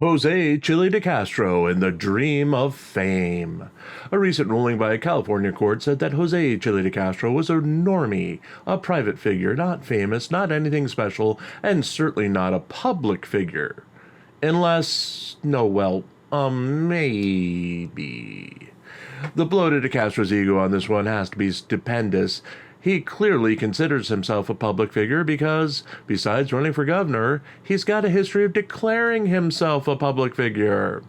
Jose Chille DeCastro in the dream of fame. A recent ruling by a California court said that Jose Chille DeCastro was a normie, a private figure, not famous, not anything special, and certainly not a public figure. Unless, no, well, maybe. The blow to DeCastro's ego on this one has to be stupendous. He clearly considers himself a public figure because, besides running for governor, he's got a history of declaring himself a public figure.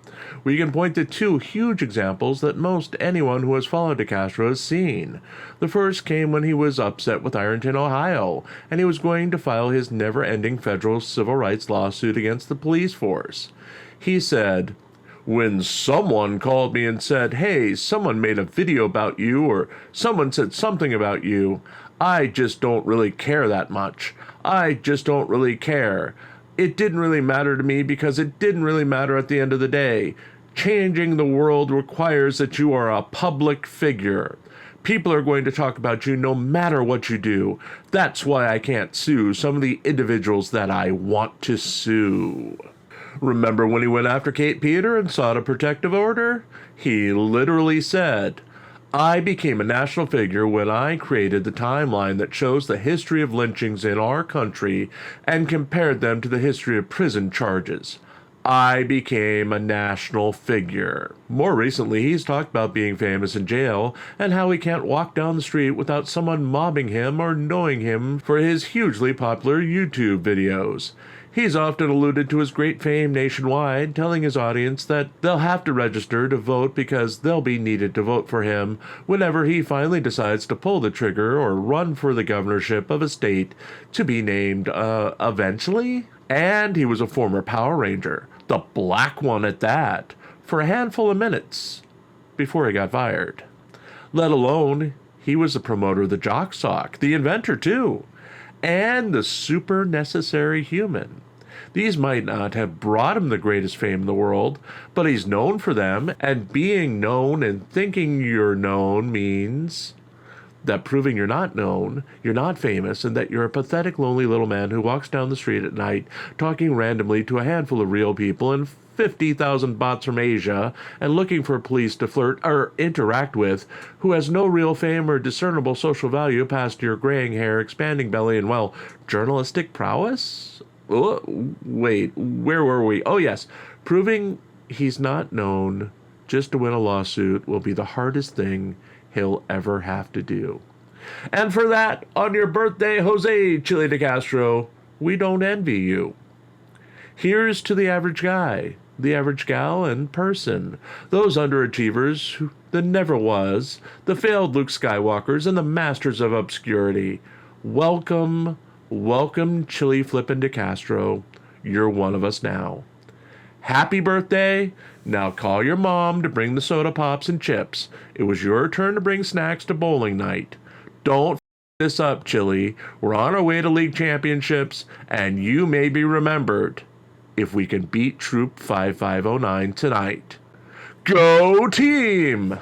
We can point to two huge examples that most anyone who has followed DeCastro has seen. The first came when he was upset with Ironton, Ohio, and he was going to file his never-ending federal civil rights lawsuit against the police force. He said, "When someone called me and said, 'Hey, someone made a video about you,' or 'someone said something about you,' I just don't really care that much. I just don't really care. It didn't really matter to me because it didn't really matter at the end of the day. Changing the world requires that you are a public figure. People are going to talk about you no matter what you do. That's why I can't sue some of the individuals that I want to sue." Remember when he went after Kate Peter and sought a protective order? He literally said, "I became a national figure when I created the timeline that shows the history of lynchings in our country and compared them to the history of prison charges. I became a national figure." More recently, he's talked about being famous in jail and how he can't walk down the street without someone mobbing him or knowing him for his hugely popular YouTube videos. He's often alluded to his great fame nationwide, telling his audience that they'll have to register to vote because they'll be needed to vote for him whenever he finally decides to pull the trigger or run for the governorship of a state to be named, eventually. And he was a former Power Ranger, the black one at that, for a handful of minutes before he got fired. Let alone, he was the promoter of the jock sock, the inventor too, and the super necessary human. These might not have brought him the greatest fame in the world, but he's known for them, and being known and thinking you're known means that proving you're not known, you're not famous, and that you're a pathetic, lonely little man who walks down the street at night talking randomly to a handful of real people and 50,000 bots from Asia and looking for police to flirt or interact with, who has no real fame or discernible social value past your graying hair, expanding belly, and, well, journalistic prowess? Wait, where were we? Oh, yes. Proving he's not known just to win a lawsuit will be the hardest thing he'll ever have to do. And for that, on your birthday, Jose Chille DeCastro, we don't envy you. Here's to the average guy, the average gal and person, those underachievers, the never was, the failed Luke Skywalkers, and the masters of obscurity. Welcome, welcome, Chille Flippin' DeCastro. You're one of us now. Happy birthday. Now call your mom to bring the soda pops and chips. It was your turn to bring snacks to bowling night. Don't f this up, Chille. We're on our way to league championships, and you may be remembered if we can beat Troop 5509 tonight. Go team!